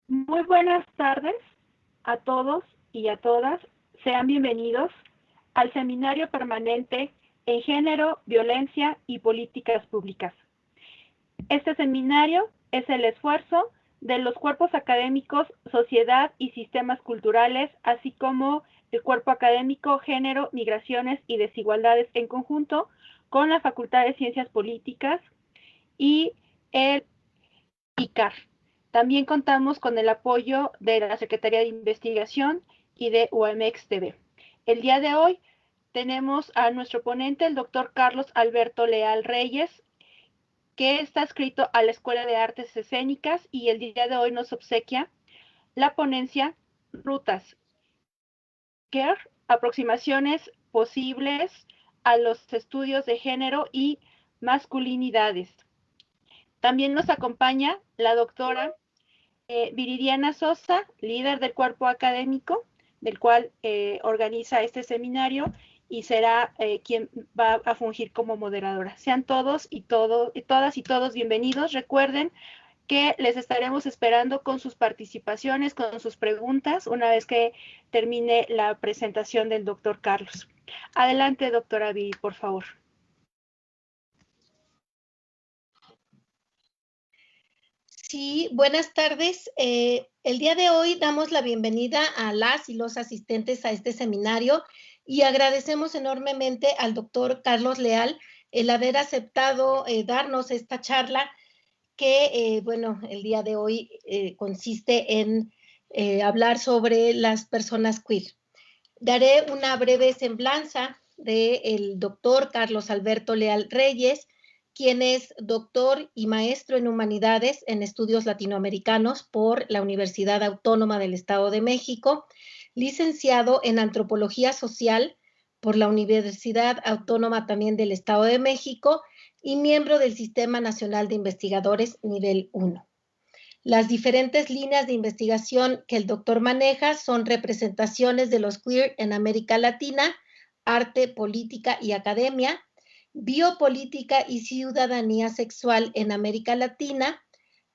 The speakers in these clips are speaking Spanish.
Muy buenas tardes a todos y a todas. Sean bienvenidos al Seminario Permanente en Género, Violencia y Políticas Públicas. Este seminario es el esfuerzo de los cuerpos académicos, sociedad y sistemas culturales, así como el cuerpo académico, género, migraciones y desigualdades en conjunto con la Facultad de Ciencias Políticas y el ICAR. También contamos con el apoyo de la Secretaría de Investigación y de UAMX-TV. El día de hoy tenemos a nuestro ponente, el doctor Carlos Alberto Leal Reyes, que está adscrito a la Escuela de Artes Escénicas y el día de hoy nos obsequia la ponencia Rutas Care, aproximaciones posibles a los estudios de género y masculinidades. También nos acompaña la doctora Viridiana Sosa, líder del cuerpo académico, del cual organiza este seminario y será quien va a fungir como moderadora. Sean todos y todas y todos bienvenidos. Recuerden que les estaremos esperando con sus participaciones, con sus preguntas, una vez que termine la presentación del doctor Carlos. Adelante, doctora Viri, por favor. Sí, buenas tardes. El día de hoy damos la bienvenida a las y los asistentes a este seminario y agradecemos enormemente al doctor Carlos Leal el haber aceptado darnos esta charla que, bueno, el día de hoy consiste en hablar sobre las personas queer. Daré una breve semblanza del doctor Carlos Alberto Leal Reyes, quien es doctor y maestro en humanidades en estudios latinoamericanos por la Universidad Autónoma del Estado de México, licenciado en antropología social por la Universidad Autónoma también del Estado de México y miembro del Sistema Nacional de Investigadores Nivel 1. Las diferentes líneas de investigación que el doctor maneja son representaciones de los queer en América Latina, arte, política y academia, biopolítica y ciudadanía sexual en América Latina,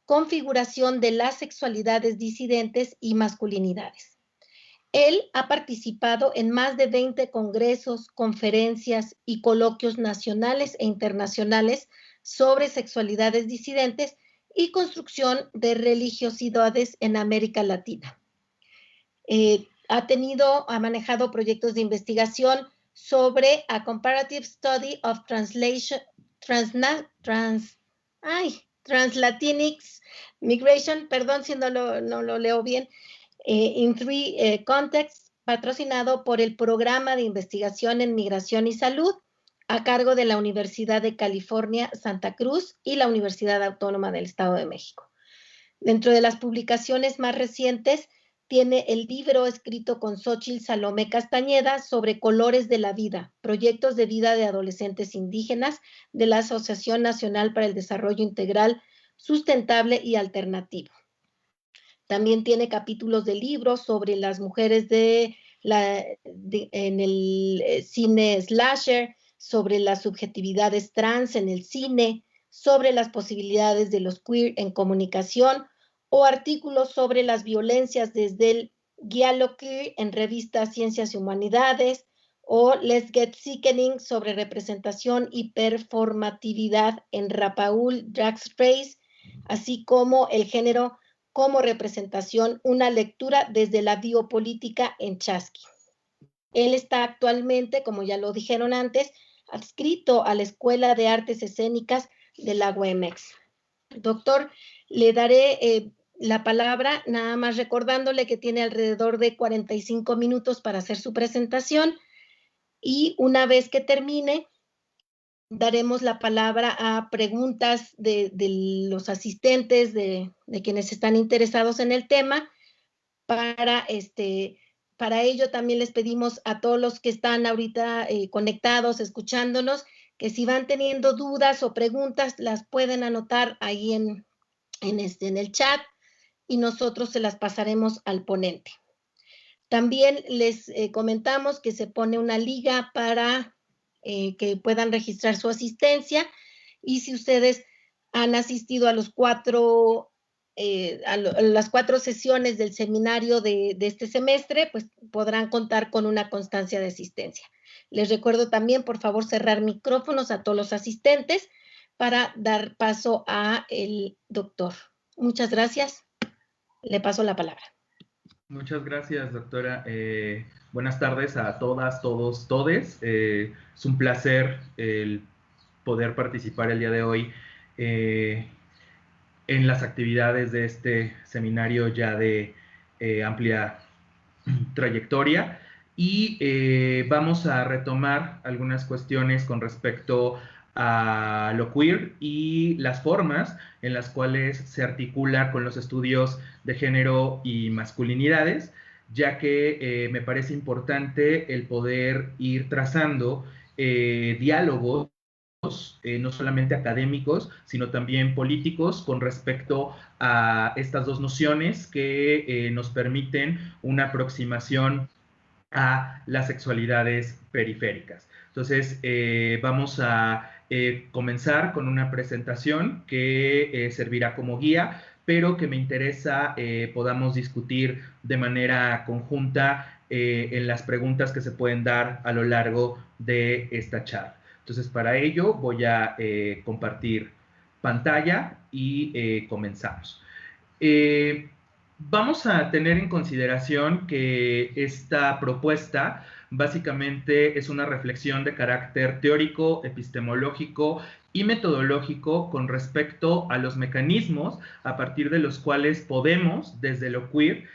configuración de las sexualidades disidentes y masculinidades. Él ha participado en más de 20 congresos, conferencias y coloquios nacionales e internacionales sobre sexualidades disidentes y construcción de religiosidades en América Latina. Ha manejado proyectos de investigación sobre a comparative study of translatinx migration, perdón si no lo leo bien, in three contexts, patrocinado por el Programa de Investigación en Migración y Salud, a cargo de la Universidad de California, Santa Cruz y la Universidad Autónoma del Estado de México. Dentro de las publicaciones más recientes, tiene el libro escrito con Xóchitl Salomé Castañeda sobre Colores de la Vida, proyectos de vida de adolescentes indígenas de la Asociación Nacional para el Desarrollo Integral, Sustentable y Alternativo. También tiene capítulos de libros sobre las mujeres en el cine slasher, sobre las subjetividades trans en el cine, sobre las posibilidades de los queer en comunicación, o artículos sobre las violencias desde el diálogo queer en revistas Ciencias y Humanidades, o Let's Get Sickening sobre representación y performatividad en RuPaul Drag Race, así como el género como representación, una lectura desde la biopolítica en Chasqui. Él está actualmente, como ya lo dijeron antes, adscrito a la Escuela de Artes Escénicas de la UAMX. Doctor, le daré la palabra, nada más recordándole que tiene alrededor de 45 minutos para hacer su presentación y una vez que termine, daremos la palabra a preguntas de los asistentes, de quienes están interesados en el tema. Para ello también les pedimos a todos los que están ahorita conectados, escuchándonos, que si van teniendo dudas o preguntas, las pueden anotar ahí en el chat y nosotros se las pasaremos al ponente. También les comentamos que se pone una liga para que puedan registrar su asistencia y si ustedes han asistido a los 4 a las 4 sesiones del seminario de este semestre, pues podrán contar con una constancia de asistencia. Les recuerdo también, por favor, cerrar micrófonos a todos los asistentes para dar paso a el doctor. Muchas gracias. Le paso la palabra. Muchas gracias, doctora. Buenas tardes a todas, todos, todes. Es un placer el poder participar el día de hoy en las actividades de este seminario ya de amplia trayectoria. Y vamos a retomar algunas cuestiones con respecto a lo queer y las formas en las cuales se articula con los estudios de género y masculinidades, ya que me parece importante el poder ir trazando diálogos no solamente académicos, sino también políticos con respecto a estas dos nociones que nos permiten una aproximación a las sexualidades periféricas. Entonces, vamos a comenzar con una presentación que servirá como guía, pero que me interesa podamos discutir de manera conjunta en las preguntas que se pueden dar a lo largo de esta charla. Entonces, para ello voy a compartir pantalla y comenzamos. Vamos a tener en consideración que esta propuesta básicamente es una reflexión de carácter teórico, epistemológico y metodológico con respecto a los mecanismos a partir de los cuales podemos, desde lo queer,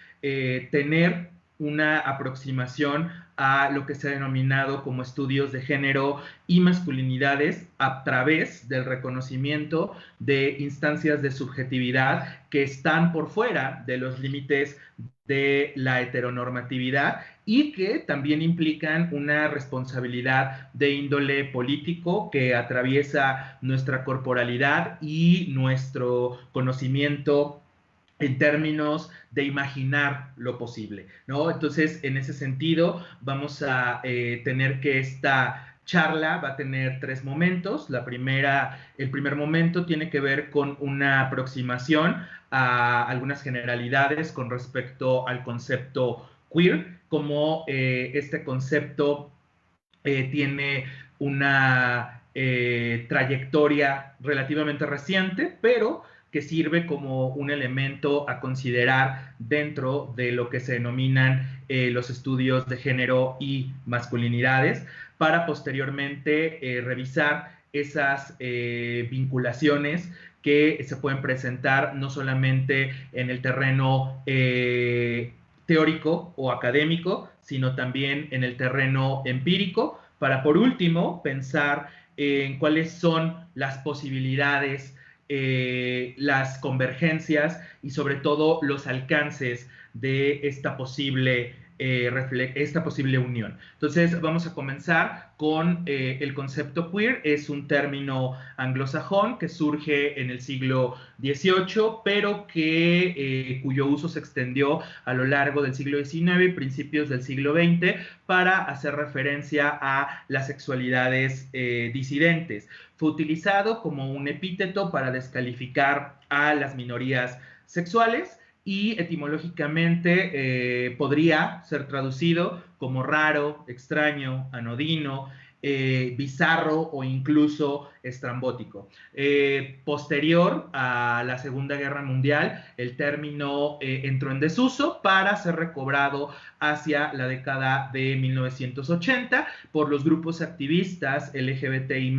tener una aproximación a lo que se ha denominado como estudios de género y masculinidades a través del reconocimiento de instancias de subjetividad que están por fuera de los límites de la heteronormatividad y que también implican una responsabilidad de índole político que atraviesa nuestra corporalidad y nuestro conocimiento en términos de imaginar lo posible, ¿no? Entonces, en ese sentido, vamos a tener que esta charla va a tener 3 momentos. El primer momento tiene que ver con una aproximación a algunas generalidades con respecto al concepto queer, como este concepto tiene una trayectoria relativamente reciente, pero que sirve como un elemento a considerar dentro de lo que se denominan los estudios de género y masculinidades, para posteriormente revisar esas vinculaciones que se pueden presentar no solamente en el terreno teórico o académico, sino también en el terreno empírico, para por último pensar en cuáles son las posibilidades, las convergencias y sobre todo los alcances de esta posible unión. Entonces vamos a comenzar con el concepto queer. Es un término anglosajón que surge en el siglo XVIII, pero cuyo uso se extendió a lo largo del siglo XIX y principios del siglo XX para hacer referencia a las sexualidades disidentes. Fue utilizado como un epíteto para descalificar a las minorías sexuales y etimológicamente podría ser traducido como raro, extraño, anodino, bizarro o incluso estrambótico. Posterior a la Segunda Guerra Mundial, el término entró en desuso para ser recobrado hacia la década de 1980 por los grupos activistas LGBTI+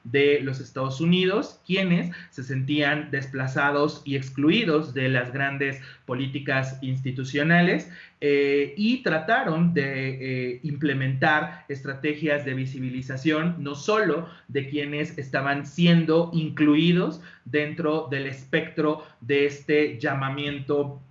de los Estados Unidos, quienes se sentían desplazados y excluidos de las grandes políticas institucionales y trataron de implementar estrategias de visibilización no solo de quienes estaban siendo incluidos dentro del espectro de este llamamiento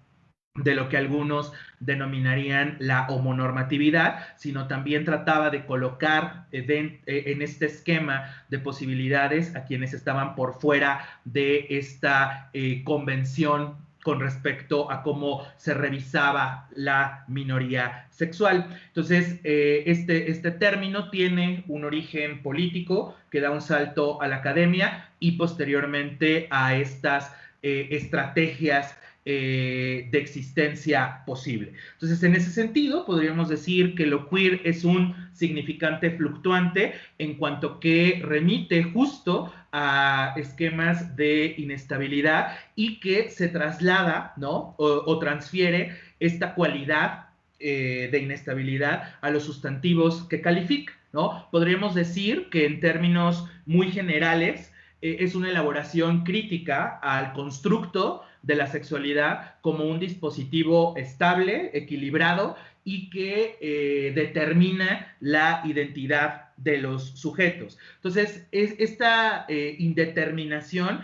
de lo que algunos denominarían la homonormatividad, sino también trataba de colocar en este esquema de posibilidades a quienes estaban por fuera de esta convención con respecto a cómo se revisaba la minoría sexual. Entonces, este término tiene un origen político que da un salto a la academia y posteriormente a estas estrategias de existencia posible. Entonces, en ese sentido, podríamos decir que lo queer es un significante fluctuante en cuanto que remite justo a esquemas de inestabilidad y que se traslada, ¿no? o transfiere esta cualidad de inestabilidad a los sustantivos que califica, ¿no? Podríamos decir que en términos muy generales es una elaboración crítica al constructo de la sexualidad como un dispositivo estable, equilibrado y que determina la identidad de los sujetos. Entonces, esta indeterminación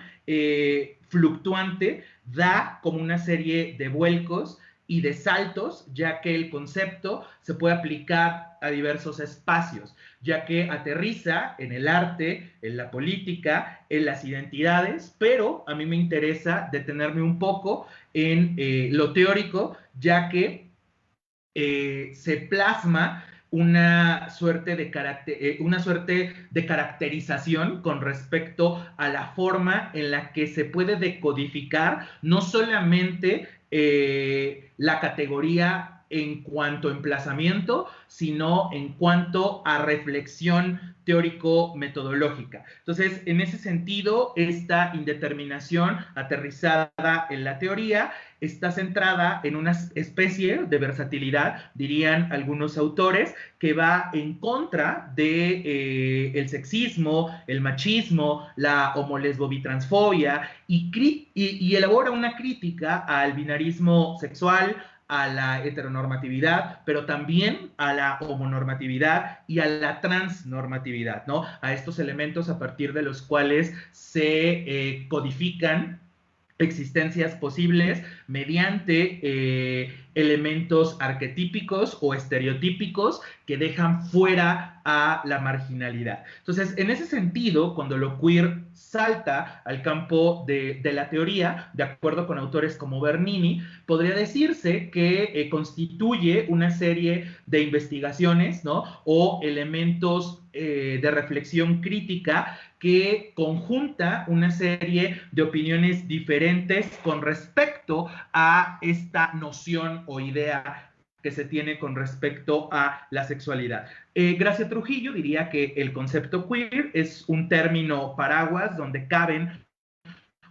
fluctuante da como una serie de vuelcos y de saltos, ya que el concepto se puede aplicar a diversos espacios, ya que aterriza en el arte, en la política, en las identidades, pero a mí me interesa detenerme un poco en lo teórico, ya que se plasma una suerte de caracterización con respecto a la forma en la que se puede decodificar no solamente la categoría en cuanto a emplazamiento, sino en cuanto a reflexión teórico-metodológica. Entonces, en ese sentido, esta indeterminación aterrizada en la teoría está centrada en una especie de versatilidad, dirían algunos autores, que va en contra de el sexismo, el machismo, la homolesbo-bitransfobia y elabora una crítica al binarismo sexual, a la heteronormatividad, pero también a la homonormatividad y a la transnormatividad, ¿no? A estos elementos a partir de los cuales se codifican existencias posibles mediante elementos arquetípicos o estereotípicos que dejan fuera a la marginalidad. Entonces, en ese sentido, cuando lo queer salta al campo de la teoría, de acuerdo con autores como Bernini, podría decirse que constituye una serie de investigaciones, ¿no? o elementos de reflexión crítica que conjunta una serie de opiniones diferentes con respecto a esta noción o idea que se tiene con respecto a la sexualidad. Gracia Trujillo diría que el concepto queer es un término paraguas donde caben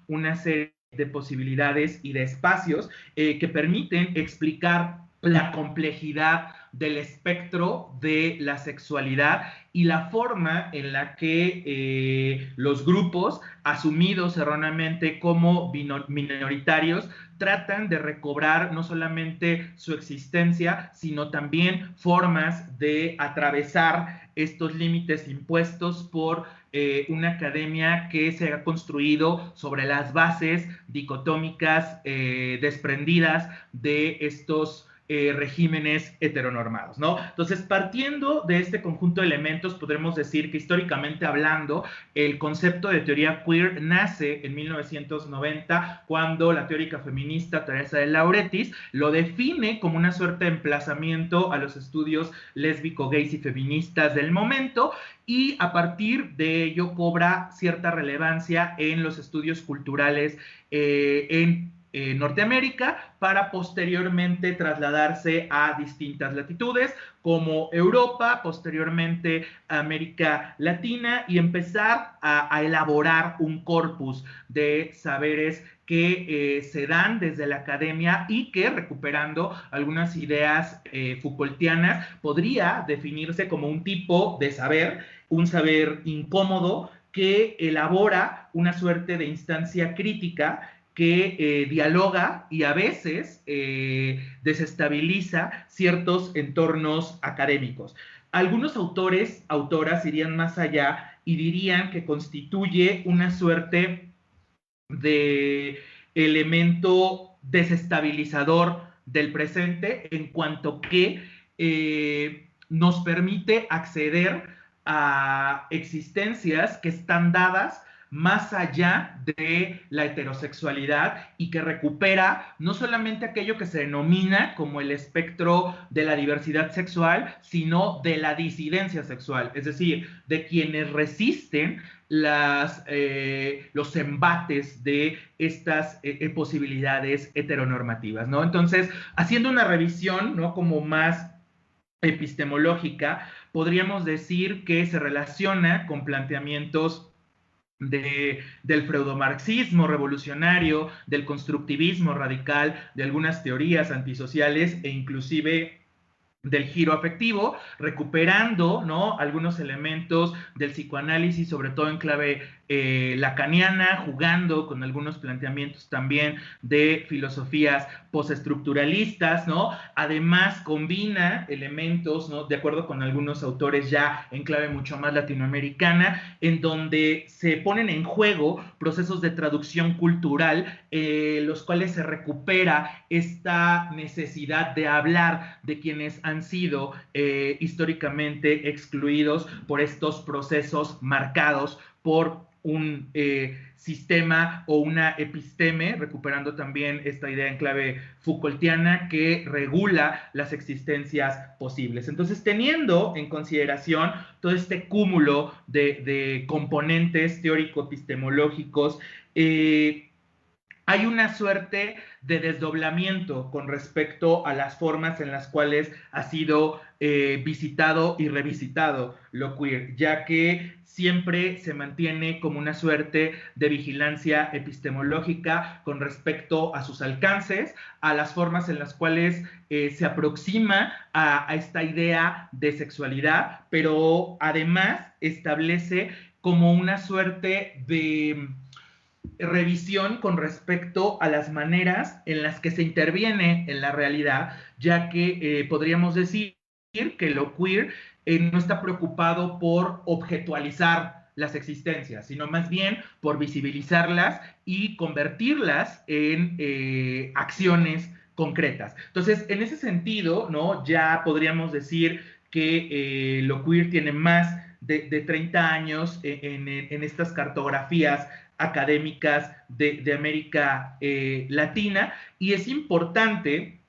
una serie de posibilidades y de espacios que permiten explicar la complejidad del espectro de la sexualidad y la forma en la que los grupos asumidos erróneamente como minoritarios tratan de recobrar no solamente su existencia, sino también formas de atravesar estos límites impuestos por una academia que se ha construido sobre las bases dicotómicas desprendidas de estos regímenes heteronormados, ¿no? Entonces, partiendo de este conjunto de elementos, podremos decir que históricamente hablando, el concepto de teoría queer nace en 1990, cuando la teórica feminista Teresa de Lauretis lo define como una suerte de emplazamiento a los estudios lésbico, gays y feministas del momento, y a partir de ello cobra cierta relevancia en los estudios culturales en Norteamérica, para posteriormente trasladarse a distintas latitudes como Europa, posteriormente América Latina, y empezar a elaborar un corpus de saberes que se dan desde la academia y que, recuperando algunas ideas Foucaultianas, podría definirse como un tipo de saber, un saber incómodo que elabora una suerte de instancia crítica que dialoga y a veces desestabiliza ciertos entornos académicos. Algunos autoras irían más allá y dirían que constituye una suerte de elemento desestabilizador del presente en cuanto que nos permite acceder a existencias que están dadas más allá de la heterosexualidad y que recupera no solamente aquello que se denomina como el espectro de la diversidad sexual, sino de la disidencia sexual, es decir, de quienes resisten los embates de estas posibilidades heteronormativas, ¿no? Entonces, haciendo una revisión, ¿no?, como más epistemológica, podríamos decir que se relaciona con planteamientos del freudomarxismo revolucionario, del constructivismo radical, de algunas teorías antisociales e inclusive del giro afectivo, recuperando, ¿no?, algunos elementos del psicoanálisis, sobre todo en clave lacaniana, jugando con algunos planteamientos también de filosofías postestructuralistas, ¿no? Además, combina elementos, ¿no?, de acuerdo con algunos autores ya en clave mucho más latinoamericana, en donde se ponen en juego procesos de traducción cultural, los cuales se recupera esta necesidad de hablar de quienes han sido históricamente excluidos por estos procesos marcados por un sistema o una episteme, recuperando también esta idea en clave Foucaultiana que regula las existencias posibles. Entonces, teniendo en consideración todo este cúmulo de componentes teórico-epistemológicos, hay una suerte de desdoblamiento con respecto a las formas en las cuales ha sido visitado y revisitado lo queer, ya que siempre se mantiene como una suerte de vigilancia epistemológica con respecto a sus alcances, a las formas en las cuales se aproxima a esta idea de sexualidad, pero además establece como una suerte de revisión con respecto a las maneras en las que se interviene en la realidad, ya que podríamos decir que lo queer no está preocupado por objetualizar las existencias, sino más bien por visibilizarlas y convertirlas en acciones concretas. Entonces, en ese sentido, ¿no?, ya podríamos decir que lo queer tiene más de 30 años en estas cartografías académicas de América Latina, y es importante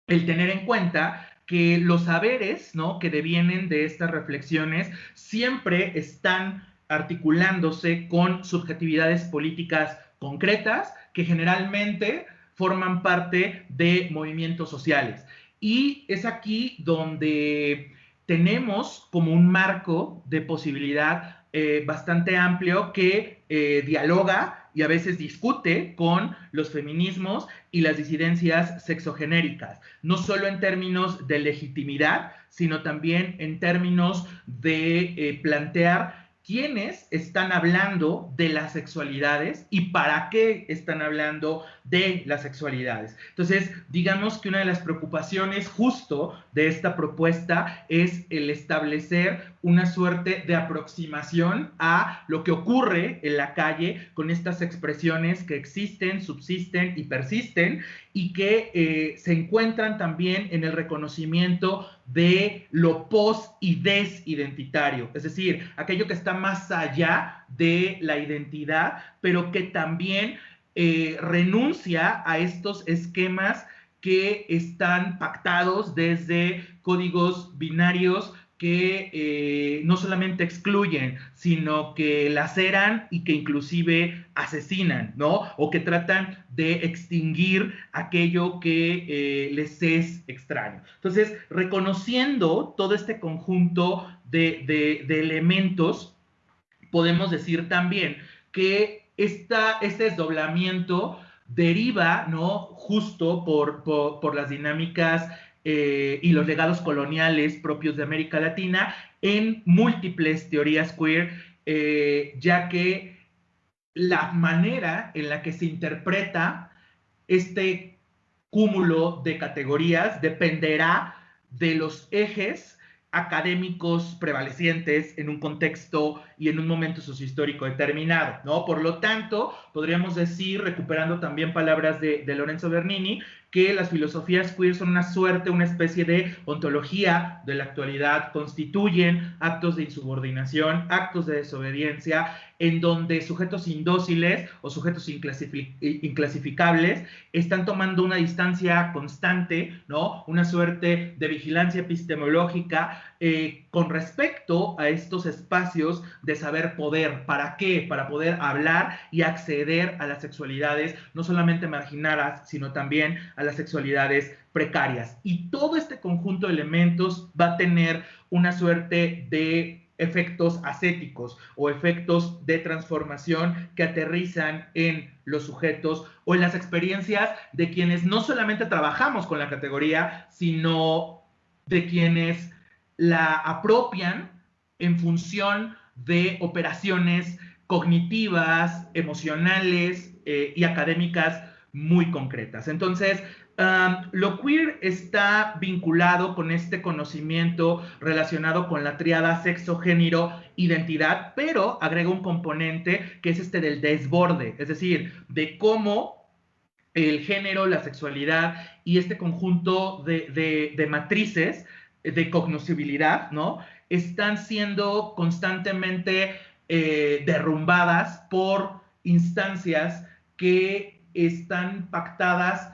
el tener en cuenta que los saberes, ¿no?, que devienen de estas reflexiones siempre están articulándose con subjetividades políticas concretas que generalmente forman parte de movimientos sociales. Y es aquí donde tenemos como un marco de posibilidad bastante amplio que dialoga y a veces discute con los feminismos y las disidencias sexogenéricas, no solo en términos de legitimidad, sino también en términos de plantear quiénes están hablando de las sexualidades y para qué están hablando de las sexualidades. Entonces, digamos que una de las preocupaciones justo de esta propuesta es el establecer una suerte de aproximación a lo que ocurre en la calle con estas expresiones que existen, subsisten y persisten, y que se encuentran también en el reconocimiento de lo post y desidentitario, es decir, aquello que está más allá de la identidad, pero que también renuncia a estos esquemas que están pactados desde códigos binarios que no solamente excluyen, sino que laceran y que inclusive asesinan, ¿no? O que tratan de extinguir aquello que les es extraño. Entonces, reconociendo todo este conjunto de elementos, podemos decir también que este desdoblamiento deriva, ¿no?, justo por las dinámicas y los legados coloniales propios de América Latina en múltiples teorías queer, ya que la manera en la que se interpreta este cúmulo de categorías dependerá de los ejes académicos prevalecientes en un contexto y en un momento sociohistórico determinado, ¿no? Por lo tanto, podríamos decir, recuperando también palabras de Lorenzo Bernini, que las filosofías queer son una suerte, una especie de ontología de la actualidad, constituyen actos de insubordinación, actos de desobediencia, en donde sujetos indóciles o sujetos inclasificables están tomando una distancia constante, ¿no? Una suerte de vigilancia epistemológica con respecto a estos espacios de saber poder. ¿Para qué? Para poder hablar y acceder a las sexualidades no solamente marginadas, sino también a las sexualidades precarias. Y todo este conjunto de elementos va a tener una suerte de efectos ascéticos o efectos de transformación que aterrizan en los sujetos o en las experiencias de quienes no solamente trabajamos con la categoría, sino de quienes la apropian en función de operaciones cognitivas, emocionales y académicas muy concretas. Entonces, lo queer está vinculado con este conocimiento relacionado con la tríada sexo, género, identidad, pero agrega un componente que es este del desborde, es decir, de cómo el género, la sexualidad y este conjunto de matrices de cognoscibilidad, ¿no? Están siendo constantemente derrumbadas por instancias que están pactadas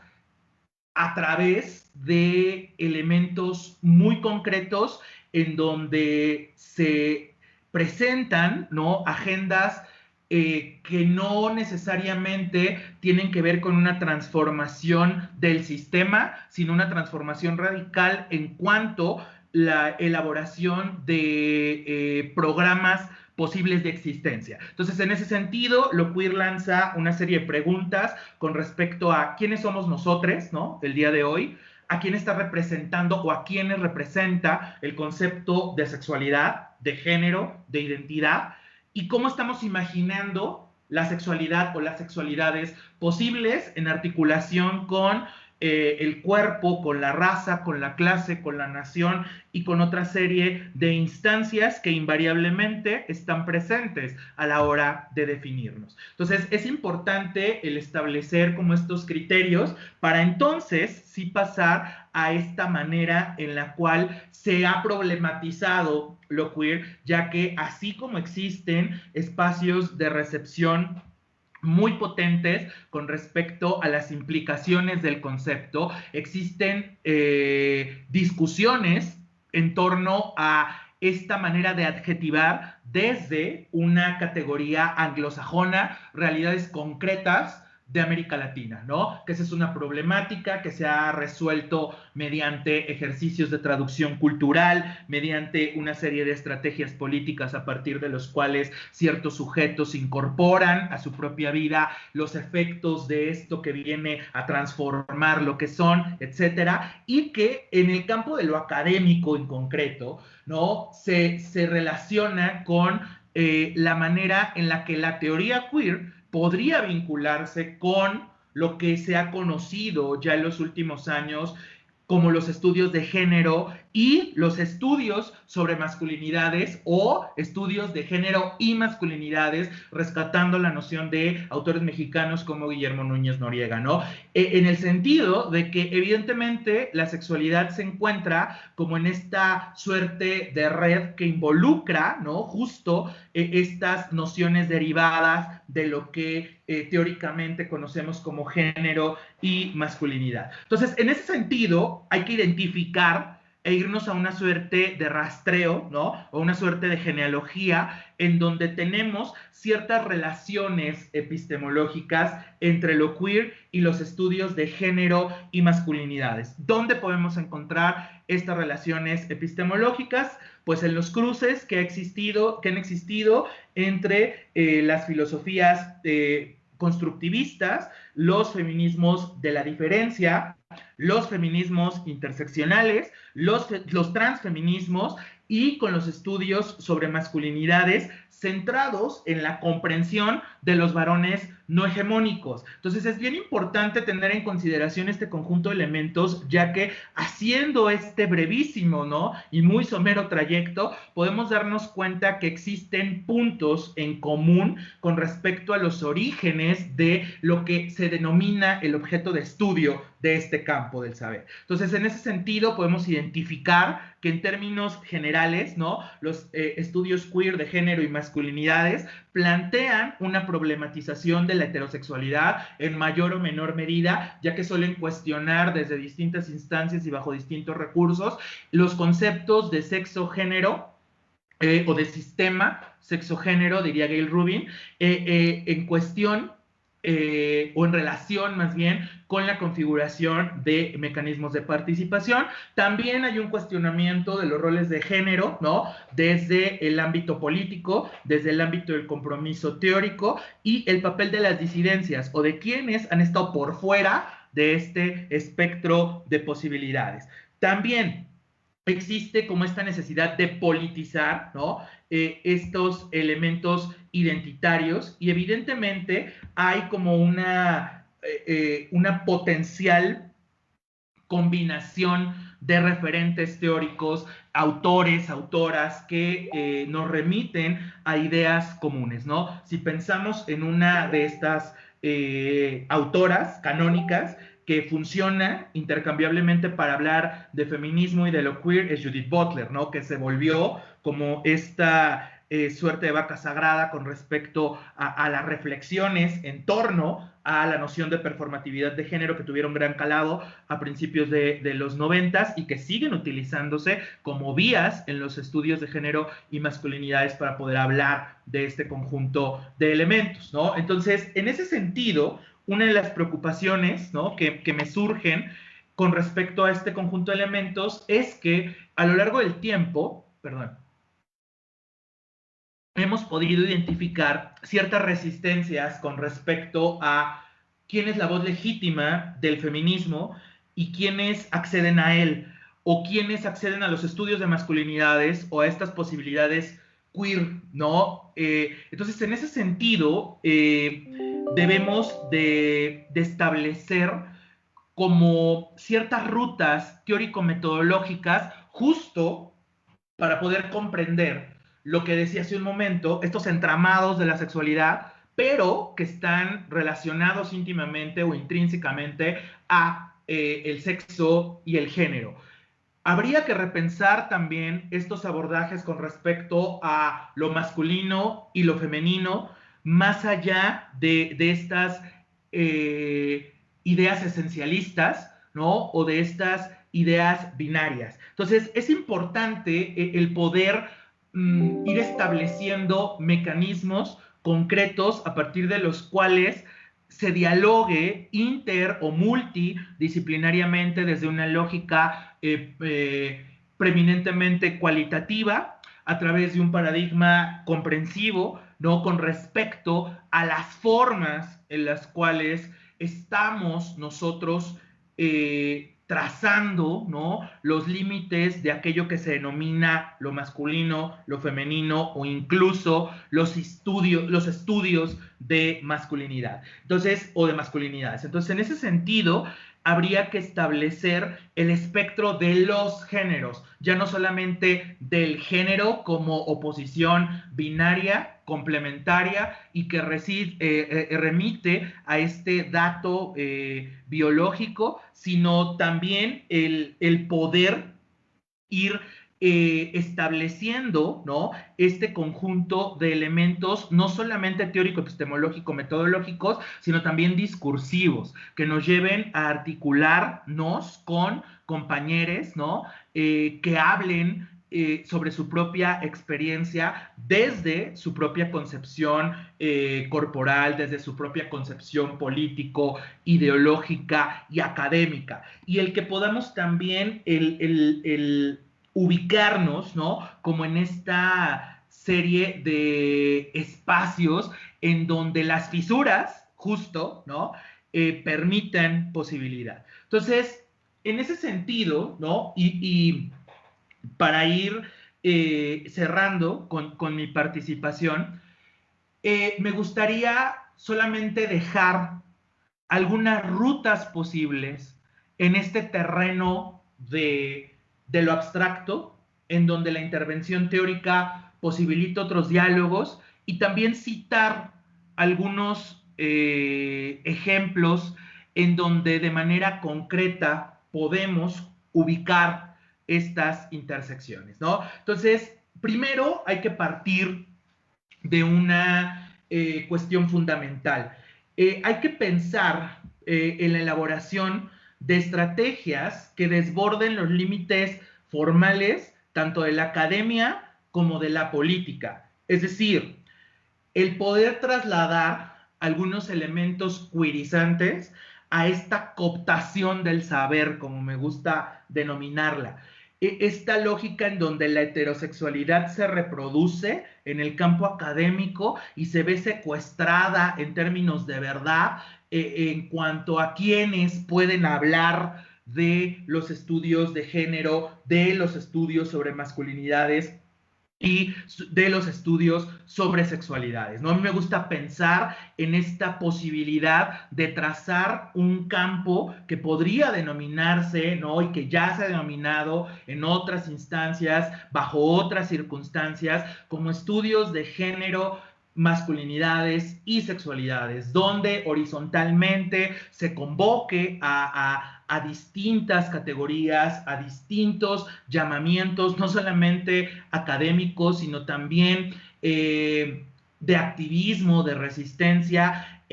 a través de elementos muy concretos en donde se presentan, ¿no?, agendas que no necesariamente tienen que ver con una transformación del sistema, sino una transformación radical en cuanto a la elaboración de programas posibles de existencia. Entonces, en ese sentido, lo queer lanza una serie de preguntas con respecto a quiénes somos nosotros, ¿no?, el día de hoy, a quién está representando o a quiénes representa el concepto de sexualidad, de género, de identidad, y cómo estamos imaginando la sexualidad o las sexualidades posibles en articulación con el cuerpo, con la raza, con la clase, con la nación y con otra serie de instancias que invariablemente están presentes a la hora de definirnos. Entonces, es importante el establecer como estos criterios para entonces sí pasar a esta manera en la cual se ha problematizado lo queer, ya que así como existen espacios de recepción muy potentes con respecto a las implicaciones del concepto, existen discusiones en torno a esta manera de adjetivar desde una categoría anglosajona realidades concretas de América Latina, ¿no? Que esa es una problemática que se ha resuelto mediante ejercicios de traducción cultural, mediante una serie de estrategias políticas a partir de los cuales ciertos sujetos incorporan a su propia vida los efectos de esto que viene a transformar lo que son, etcétera, y que en el campo de lo académico en concreto, ¿no?, se relaciona con la manera en la que la teoría queer podría vincularse con lo que se ha conocido ya en los últimos años como los estudios de género y los estudios sobre masculinidades o estudios de género y masculinidades, rescatando la noción de autores mexicanos como Guillermo Núñez Noriega, ¿no? En el sentido de que evidentemente la sexualidad se encuentra como en esta suerte de red que involucra, ¿no?, justo estas nociones derivadas de lo que teóricamente conocemos como género y masculinidad. Entonces, en ese sentido, hay que identificar e irnos a una suerte de rastreo, ¿no?, o una suerte de genealogía en donde tenemos ciertas relaciones epistemológicas entre lo queer y los estudios de género y masculinidades. ¿Dónde podemos encontrar estas relaciones epistemológicas? Pues en los cruces que han existido entre las filosofías constructivistas, los feminismos de la diferencia, los feminismos interseccionales, los transfeminismos y con los estudios sobre masculinidades centrados en la comprensión de los varones no hegemónicos. Entonces es bien importante tener en consideración este conjunto de elementos, ya que haciendo este brevísimo, ¿no?, y muy somero trayecto, podemos darnos cuenta que existen puntos en común con respecto a los orígenes de lo que se denomina el objeto de estudio de este campo del saber. Entonces, en ese sentido, podemos identificar que en términos generales, ¿no?, los estudios queer de género y masculinidades plantean una problematización de la heterosexualidad en mayor o menor medida, ya que suelen cuestionar desde distintas instancias y bajo distintos recursos los conceptos de sexo-género o de sistema sexo-género, diría Gail Rubin, en cuestión o en relación más bien con la configuración de mecanismos de participación. También hay un cuestionamiento de los roles de género, ¿no?, desde el ámbito político, desde el ámbito del compromiso teórico y el papel de las disidencias o de quienes han estado por fuera de este espectro de posibilidades. También existe como esta necesidad de politizar, ¿no?, estos elementos identitarios, y evidentemente hay como una potencial combinación de referentes teóricos, autores, autoras que nos remiten a ideas comunes, ¿no? Si pensamos en una de estas autoras canónicas que funciona intercambiablemente para hablar de feminismo y de lo queer, es Judith Butler, ¿no?, que se volvió como esta suerte de vaca sagrada con respecto a las reflexiones en torno a la noción de performatividad de género que tuvieron gran calado a principios de los 90 y que siguen utilizándose como vías en los estudios de género y masculinidades para poder hablar de este conjunto de elementos, ¿no? Entonces, en ese sentido, una de las preocupaciones, ¿no?, que me surgen con respecto a este conjunto de elementos es que a lo largo del tiempo, hemos podido identificar ciertas resistencias con respecto a quién es la voz legítima del feminismo y quiénes acceden a él, o quiénes acceden a los estudios de masculinidades o a estas posibilidades queer, ¿no? Entonces, en ese sentido, debemos de establecer como ciertas rutas teórico-metodológicas justo para poder comprender lo que decía hace un momento, estos entramados de la sexualidad, pero que están relacionados íntimamente o intrínsecamente a el sexo y el género. Habría que repensar también estos abordajes con respecto a lo masculino y lo femenino, más allá de estas ideas esencialistas, ¿no?, o de estas ideas binarias. Entonces, es importante el poder ir estableciendo mecanismos concretos a partir de los cuales se dialogue inter o multidisciplinariamente desde una lógica preeminentemente cualitativa, a través de un paradigma comprensivo, ¿no?, con respecto a las formas en las cuales estamos nosotros trazando, ¿no?, los límites de aquello que se denomina lo masculino, lo femenino o incluso los estudios de masculinidad. Entonces, o de masculinidades. Entonces, en ese sentido, habría que establecer el espectro de los géneros, ya no solamente del género como oposición binaria, complementaria y que remite a este dato biológico, sino también el poder ir estableciendo, ¿no?, este conjunto de elementos no solamente teórico-epistemológico-metodológicos, sino también discursivos, que nos lleven a articularnos con compañeros, ¿no?, que hablen sobre su propia experiencia desde su propia concepción corporal, desde su propia concepción político, ideológica y académica. Y el que podamos también el ubicarnos, ¿no?, como en esta serie de espacios en donde las fisuras, justo, ¿no?, permitan posibilidad. Entonces, en ese sentido, ¿no?, y para ir cerrando con mi participación, me gustaría solamente dejar algunas rutas posibles en este terreno de lo abstracto, en donde la intervención teórica posibilita otros diálogos, y también citar algunos ejemplos en donde de manera concreta podemos ubicar estas intersecciones, ¿no? Entonces, primero hay que partir de una cuestión fundamental. Hay que pensar en la elaboración de estrategias que desborden los límites formales tanto de la academia como de la política. Es decir, el poder trasladar algunos elementos queerizantes a esta cooptación del saber, como me gusta denominarla. Esta lógica en donde la heterosexualidad se reproduce en el campo académico y se ve secuestrada en términos de verdad en cuanto a quienes pueden hablar de los estudios de género, de los estudios sobre masculinidades y de los estudios sobre sexualidades, ¿no? A mí me gusta pensar en esta posibilidad de trazar un campo que podría denominarse, ¿no? Y que ya se ha denominado en otras instancias, bajo otras circunstancias, como estudios de género, masculinidades y sexualidades, donde horizontalmente se convoque a distintas categorías, a distintos llamamientos, no solamente académicos, sino también de activismo, de resistencia,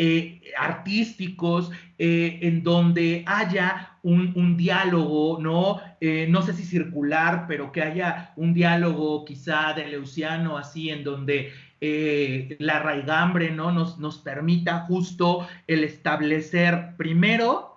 artísticos, en donde haya un diálogo, ¿no? No sé si circular, pero que haya un diálogo quizá de Leuciano, así, en donde la raigambre, ¿no? Nos permita justo el establecer primero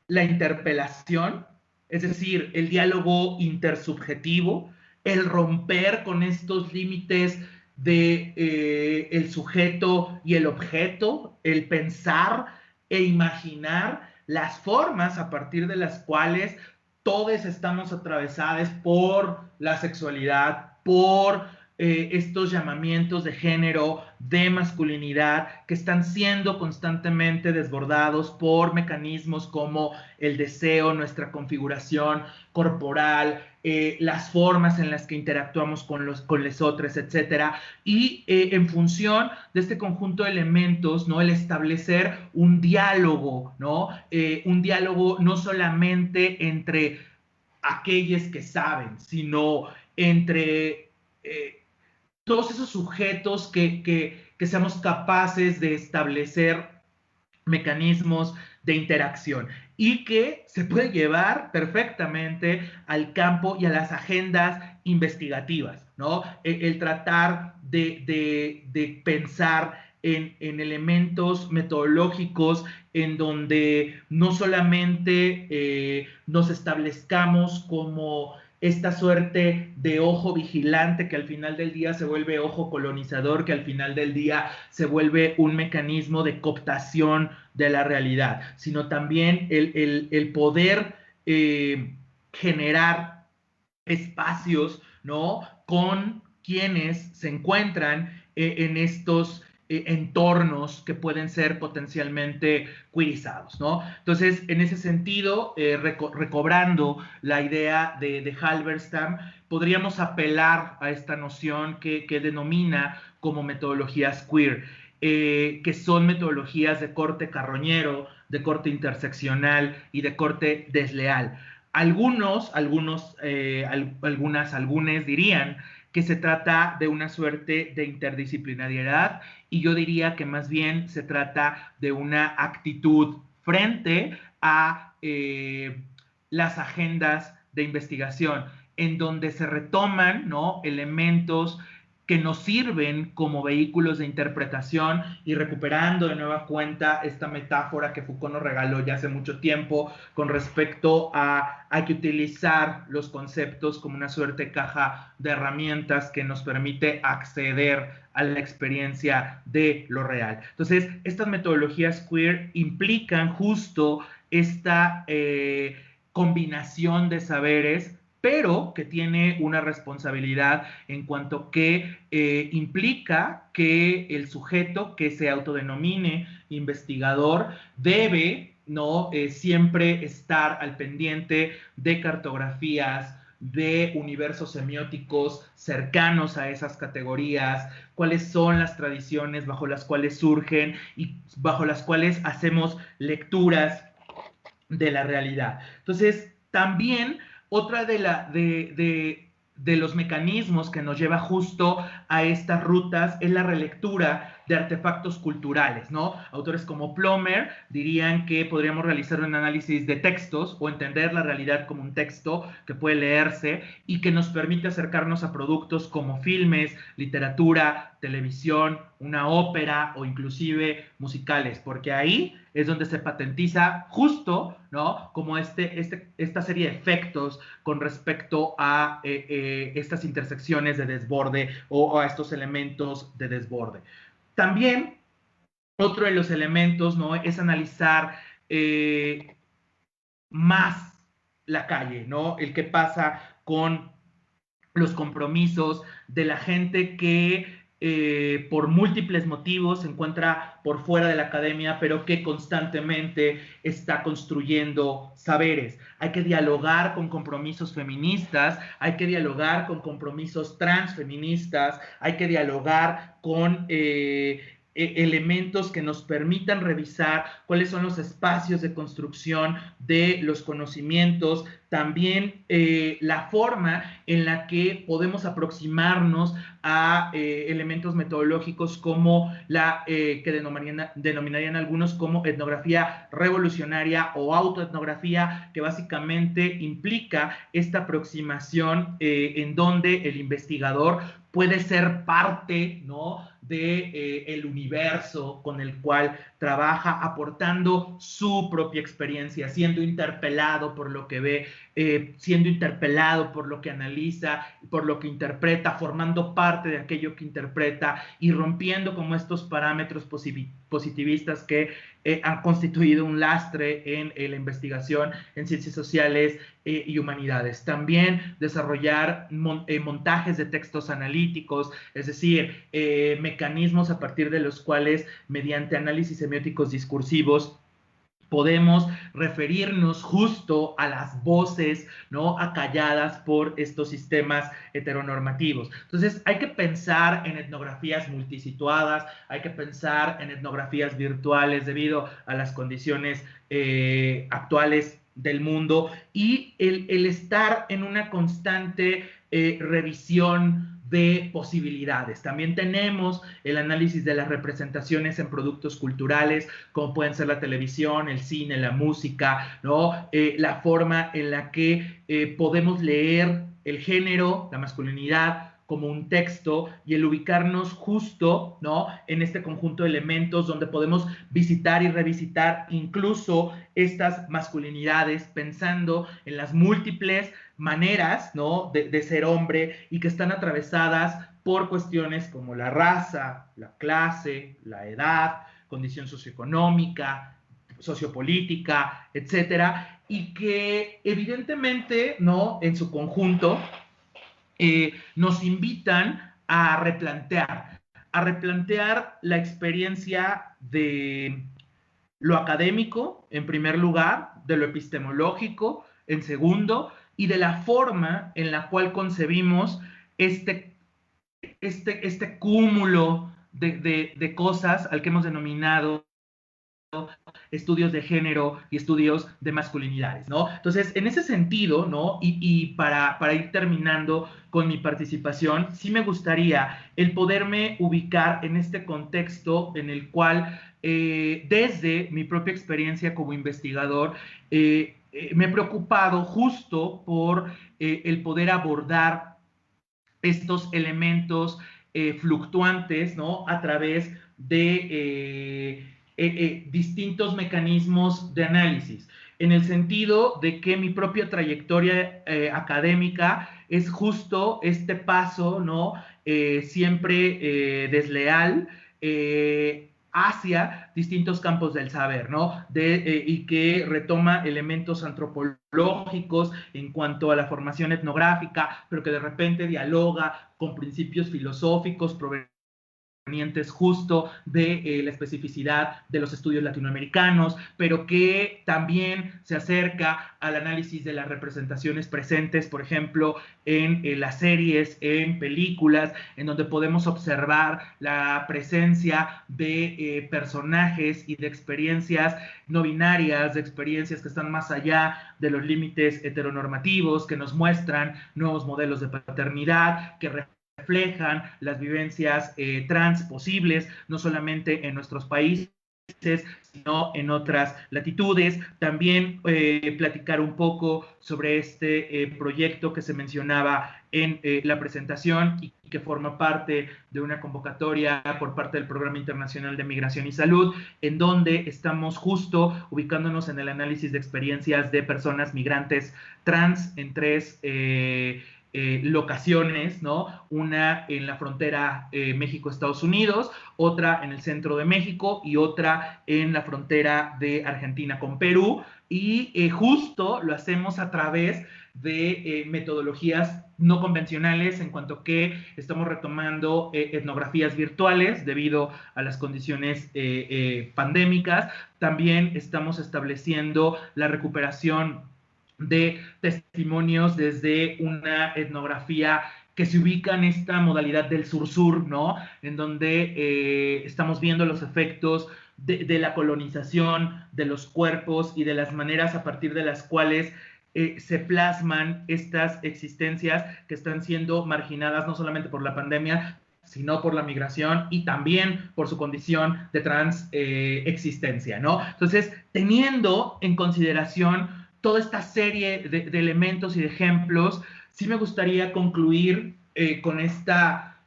la interpelación, es decir, el diálogo intersubjetivo, el romper con estos límites de el sujeto y el objeto, el pensar e imaginar las formas a partir de las cuales todos estamos atravesados por la sexualidad, por estos llamamientos de género, de masculinidad, que están siendo constantemente desbordados por mecanismos como el deseo, nuestra configuración corporal, las formas en las que interactuamos con los otros, etcétera, y en función de este conjunto de elementos, ¿no? El establecer un diálogo, ¿no? Un diálogo no solamente entre aquellos que saben, sino entre todos esos sujetos que seamos capaces de establecer mecanismos de interacción y que se puede llevar perfectamente al campo y a las agendas investigativas, ¿no? El tratar de pensar en elementos metodológicos en donde no solamente nos establezcamos como esta suerte de ojo vigilante que al final del día se vuelve ojo colonizador, que al final del día se vuelve un mecanismo de cooptación de la realidad, sino también el poder generar espacios, ¿no? Con quienes se encuentran en estos entornos que pueden ser potencialmente queerizados, ¿no? Entonces, en ese sentido, recobrando la idea de Halberstam, podríamos apelar a esta noción que denomina como metodologías queer, que son metodologías de corte carroñero, de corte interseccional y de corte desleal. Algunos dirían que se trata de una suerte de interdisciplinariedad y yo diría que más bien se trata de una actitud frente a las agendas de investigación en donde se retoman, ¿no? Elementos que nos sirven como vehículos de interpretación y recuperando de nueva cuenta esta metáfora que Foucault nos regaló ya hace mucho tiempo con respecto a hay que utilizar los conceptos como una suerte de caja de herramientas que nos permite acceder a la experiencia de lo real. Entonces, estas metodologías queer implican justo esta combinación de saberes, pero que tiene una responsabilidad en cuanto que implica que el sujeto que se autodenomine investigador debe, ¿no?, siempre estar al pendiente de cartografías, de universos semióticos cercanos a esas categorías, cuáles son las tradiciones bajo las cuales surgen y bajo las cuales hacemos lecturas de la realidad. Entonces, también otra de los mecanismos que nos lleva justo a estas rutas es la relectura de artefactos culturales, ¿no? Autores como Plomer dirían que podríamos realizar un análisis de textos o entender la realidad como un texto que puede leerse y que nos permite acercarnos a productos como filmes, literatura, televisión, una ópera o inclusive musicales, porque ahí es donde se patentiza justo, ¿no?, como esta serie de efectos con respecto a estas intersecciones de desborde o a estos elementos de desborde. También otro de los elementos, ¿no?, es analizar más la calle, ¿no?, el que pasa con los compromisos de la gente que por múltiples motivos se encuentra por fuera de la academia, pero que constantemente está construyendo saberes. Hay que dialogar con compromisos feministas, hay que dialogar con compromisos transfeministas, hay que dialogar con elementos que nos permitan revisar cuáles son los espacios de construcción de los conocimientos, también la forma en la que podemos aproximarnos a elementos metodológicos como la que denominarían algunos como etnografía revolucionaria o autoetnografía, que básicamente implica esta aproximación en donde el investigador puede ser parte, ¿no?, de el universo con el cual trabaja, aportando su propia experiencia, siendo interpelado por lo que ve, siendo interpelado por lo que analiza, por lo que interpreta, formando parte de aquello que interpreta y rompiendo como estos parámetros positivistas que han constituido un lastre en la investigación en ciencias sociales y humanidades. También desarrollar montajes de textos analíticos, es decir, mecanismos a partir de los cuales, mediante análisis semióticos discursivos, podemos referirnos justo a las voces, ¿no?, acalladas por estos sistemas heteronormativos. Entonces, hay que pensar en etnografías multisituadas, hay que pensar en etnografías virtuales debido a las condiciones actuales del mundo y el estar en una constante revisión de posibilidades. También tenemos el análisis de las representaciones en productos culturales, como pueden ser la televisión, el cine, la música, ¿no? La forma en la que podemos leer el género, la masculinidad, como un texto y el ubicarnos justo, ¿no?, en este conjunto de elementos donde podemos visitar y revisitar incluso estas masculinidades, pensando en las múltiples maneras, ¿no?, de ser hombre y que están atravesadas por cuestiones como la raza, la clase, la edad, condición socioeconómica, sociopolítica, etcétera, y que evidentemente, ¿no?, en su conjunto nos invitan a replantear la experiencia de lo académico, en primer lugar, de lo epistemológico, en segundo, y de la forma en la cual concebimos este cúmulo de cosas al que hemos denominado estudios de género y estudios de masculinidades, ¿no? Entonces, en ese sentido, ¿no?, y para ir terminando con mi participación, sí me gustaría el poderme ubicar en este contexto en el cual, desde mi propia experiencia como investigador, me he preocupado justo por el poder abordar estos elementos fluctuantes, ¿no?, a través de distintos mecanismos de análisis, en el sentido de que mi propia trayectoria académica es justo este paso, ¿no?, siempre desleal hacia distintos campos del saber, ¿no? Y que retoma elementos antropológicos en cuanto a la formación etnográfica, pero que de repente dialoga con principios filosóficos provenientes justo de la especificidad de los estudios latinoamericanos, pero que también se acerca al análisis de las representaciones presentes, por ejemplo, en las series, en películas, en donde podemos observar la presencia de personajes y de experiencias no binarias, de experiencias que están más allá de los límites heteronormativos, que nos muestran nuevos modelos de paternidad, que reflejan las vivencias trans posibles, no solamente en nuestros países, sino en otras latitudes. También platicar un poco sobre este proyecto que se mencionaba en la presentación y que forma parte de una convocatoria por parte del Programa Internacional de Migración y Salud, en donde estamos justo ubicándonos en el análisis de experiencias de personas migrantes trans en tres locaciones, ¿no? Una en la frontera México-Estados Unidos, otra en el centro de México y otra en la frontera de Argentina con Perú. Y justo lo hacemos a través de metodologías no convencionales, en cuanto que estamos retomando etnografías virtuales debido a las condiciones pandémicas. También estamos estableciendo la recuperación de testimonios desde una etnografía que se ubica en esta modalidad del sur-sur, ¿no? En donde estamos viendo los efectos de la colonización, de los cuerpos y de las maneras a partir de las cuales se plasman estas existencias que están siendo marginadas no solamente por la pandemia, sino por la migración y también por su condición de trans existencia, ¿no? Entonces, teniendo en consideración toda esta serie de elementos y de ejemplos, sí me gustaría concluir con esta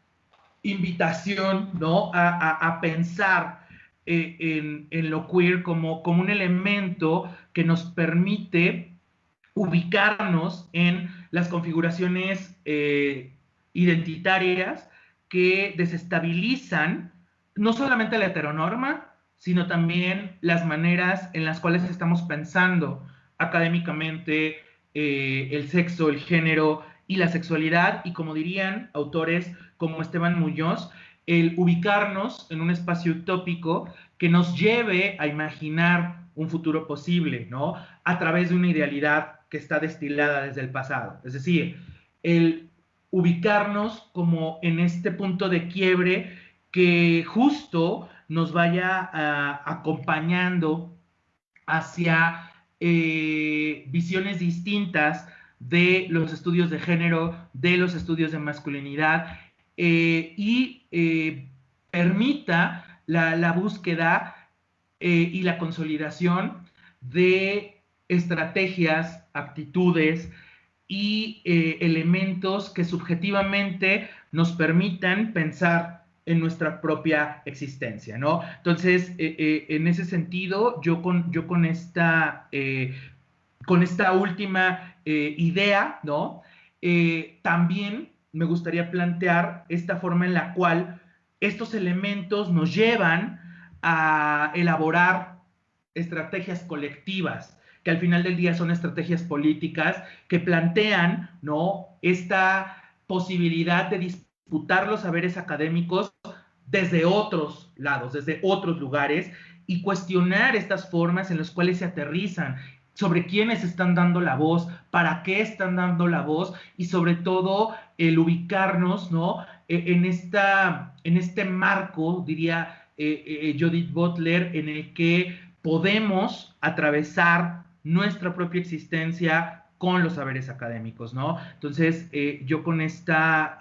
invitación, ¿no? A pensar en lo queer como un elemento que nos permite ubicarnos en las configuraciones identitarias que desestabilizan no solamente la heteronorma, sino también las maneras en las cuales estamos pensando académicamente el sexo, el género y la sexualidad, y como dirían autores como Esteban Muñoz, el ubicarnos en un espacio utópico que nos lleve a imaginar un futuro posible, ¿no? A través de una idealidad que está destilada desde el pasado. Es decir, el ubicarnos como en este punto de quiebre que justo nos vaya acompañando hacia visiones distintas de los estudios de género, de los estudios de masculinidad, y permita la búsqueda y la consolidación de estrategias, actitudes y elementos que subjetivamente nos permitan pensar en nuestra propia existencia, ¿no? Entonces, en ese sentido, yo con esta última idea, ¿no? También me gustaría plantear esta forma en la cual estos elementos nos llevan a elaborar estrategias colectivas, que al final del día son estrategias políticas que plantean, ¿no? Esta posibilidad de disputar los saberes académicos desde otros lados, desde otros lugares, y cuestionar estas formas en las cuales se aterrizan, sobre quiénes están dando la voz, para qué están dando la voz, y sobre todo el ubicarnos, ¿no? en este marco, diría Judith Butler, en el que podemos atravesar nuestra propia existencia con los saberes académicos, ¿no? Entonces, yo con esta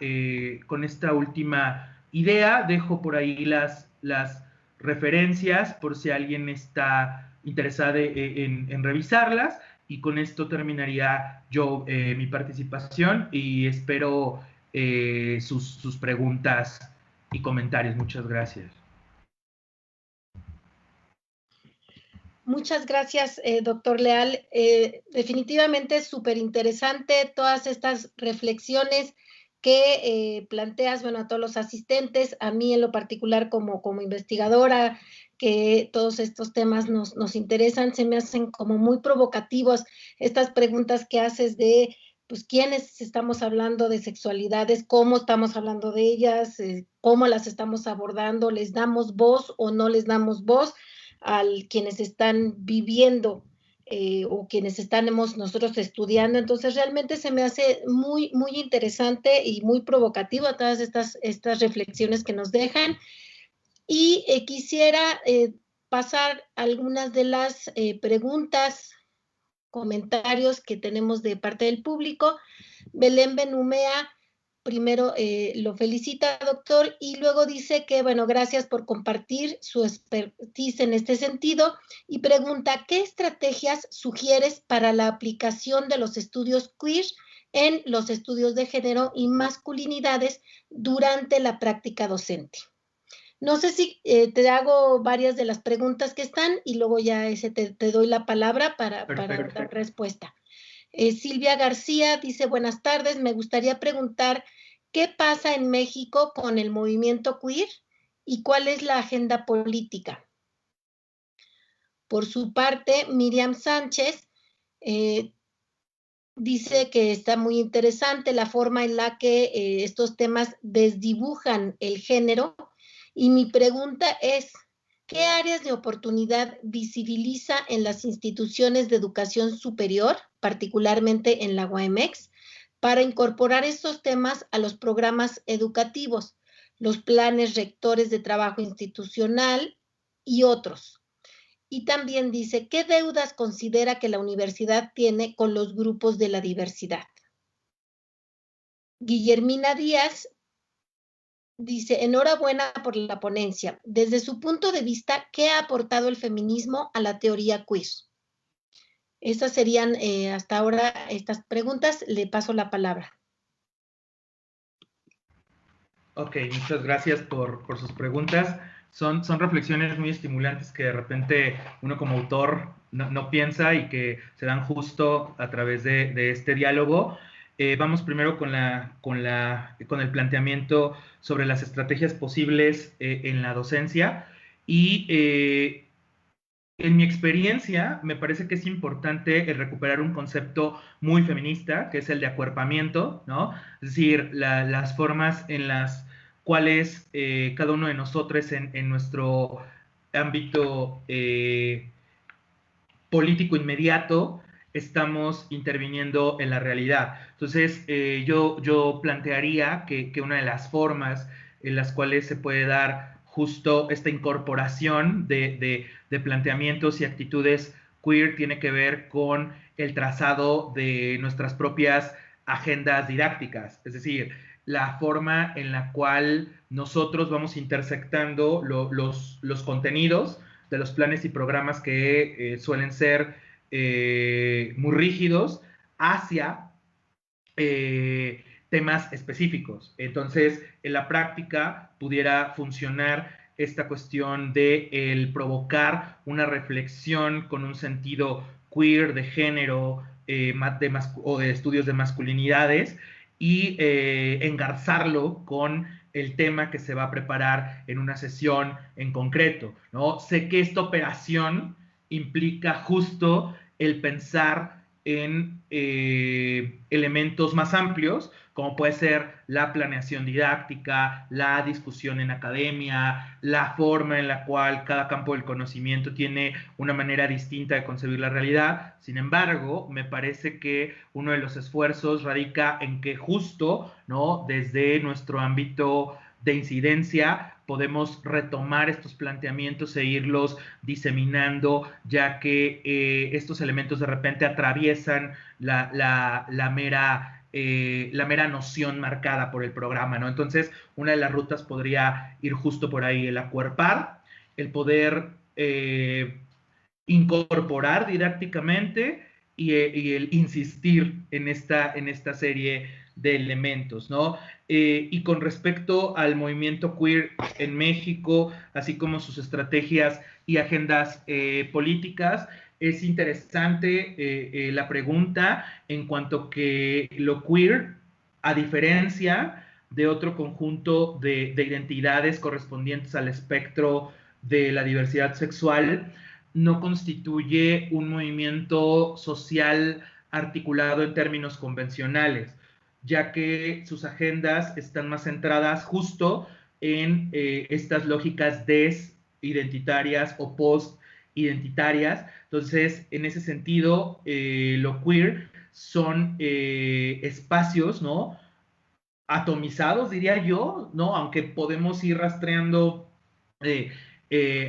última idea dejo por ahí las referencias por si alguien está interesado en revisarlas, y con esto terminaría yo mi participación y espero sus preguntas y comentarios. Muchas gracias. Muchas gracias, doctor Leal. Definitivamente es súper interesante todas estas reflexiones que planteas, bueno, a todos los asistentes, a mí en lo particular como investigadora, que todos estos temas nos interesan, se me hacen como muy provocativos estas preguntas que haces de, pues, quiénes estamos hablando de sexualidades, cómo estamos hablando de ellas, cómo las estamos abordando, les damos voz o no les damos voz a quienes están viviendo o quienes estamos nosotros estudiando. Entonces realmente se me hace muy, muy interesante y muy provocativo todas estas reflexiones que nos dejan. Y quisiera pasar algunas de las preguntas, comentarios que tenemos de parte del público. Belén Benumea primero lo felicita, doctor, y luego dice que, bueno, gracias por compartir su expertise en este sentido, y pregunta, ¿qué estrategias sugieres para la aplicación de los estudios queer en los estudios de género y masculinidades durante la práctica docente? No sé si te hago varias de las preguntas que están y luego ya te doy la palabra para dar respuesta. Silvia García dice, buenas tardes, me gustaría preguntar qué pasa en México con el movimiento queer y cuál es la agenda política. Por su parte, Miriam Sánchez dice que está muy interesante la forma en la que estos temas desdibujan el género, y mi pregunta es, ¿qué áreas de oportunidad visibiliza en las instituciones de educación superior, particularmente en la UAMX, para incorporar estos temas a los programas educativos, los planes rectores de trabajo institucional y otros? Y también dice, ¿qué deudas considera que la universidad tiene con los grupos de la diversidad? Guillermina Díaz dice, enhorabuena por la ponencia. Desde su punto de vista, ¿qué ha aportado el feminismo a la teoría queer? Esas serían hasta ahora estas preguntas. Le paso la palabra. Ok, muchas gracias por sus preguntas. Son reflexiones muy estimulantes que de repente uno como autor no piensa y que se dan justo a través de este diálogo. Vamos primero con el planteamiento sobre las estrategias posibles en la docencia. Y en mi experiencia, me parece que es importante recuperar un concepto muy feminista, que es el de acuerpamiento, ¿no? Es decir, las formas en las cuales cada uno de nosotros en nuestro ámbito político inmediato estamos interviniendo en la realidad. Entonces, yo plantearía que una de las formas en las cuales se puede dar justo esta incorporación de planteamientos y actitudes queer tiene que ver con el trazado de nuestras propias agendas didácticas, es decir, la forma en la cual nosotros vamos intersectando los contenidos de los planes y programas que suelen ser muy rígidos hacia temas específicos. Entonces, en la práctica pudiera funcionar esta cuestión de el provocar una reflexión con un sentido queer, de género, o de estudios de masculinidades, y engarzarlo con el tema que se va a preparar en una sesión en concreto, ¿no? Sé que esta operación implica justo el pensar en elementos más amplios, como puede ser la planeación didáctica, la discusión en academia, la forma en la cual cada campo del conocimiento tiene una manera distinta de concebir la realidad. Sin embargo, me parece que uno de los esfuerzos radica en que justo, ¿no?, desde nuestro ámbito de incidencia podemos retomar estos planteamientos e irlos diseminando, ya que estos elementos de repente atraviesan la mera noción marcada por el programa, ¿no? Entonces, una de las rutas podría ir justo por ahí, el acuerpar, el poder incorporar didácticamente y el insistir en esta serie de elementos, ¿no? Y con respecto al movimiento queer en México, así como sus estrategias y agendas políticas, es interesante la pregunta en cuanto que lo queer a diferencia de otro conjunto de identidades correspondientes al espectro de la diversidad sexual, no constituye un movimiento social articulado en términos convencionales, ya que sus agendas están más centradas justo en estas lógicas desidentitarias o post-identitarias. Entonces, en ese sentido, lo queer son espacios, ¿no?, atomizados, diría yo, ¿no?, aunque podemos ir rastreando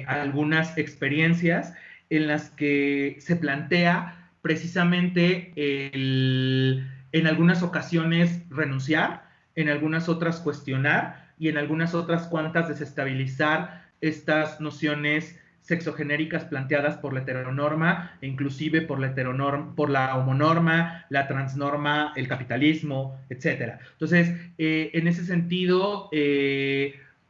algunas experiencias en las que se plantea precisamente en algunas ocasiones renunciar, en algunas otras cuestionar y en algunas otras cuantas desestabilizar estas nociones sexogenéricas planteadas por la heteronorma e inclusive por la homonorma, la transnorma, el capitalismo, etcétera. Entonces, en ese sentido,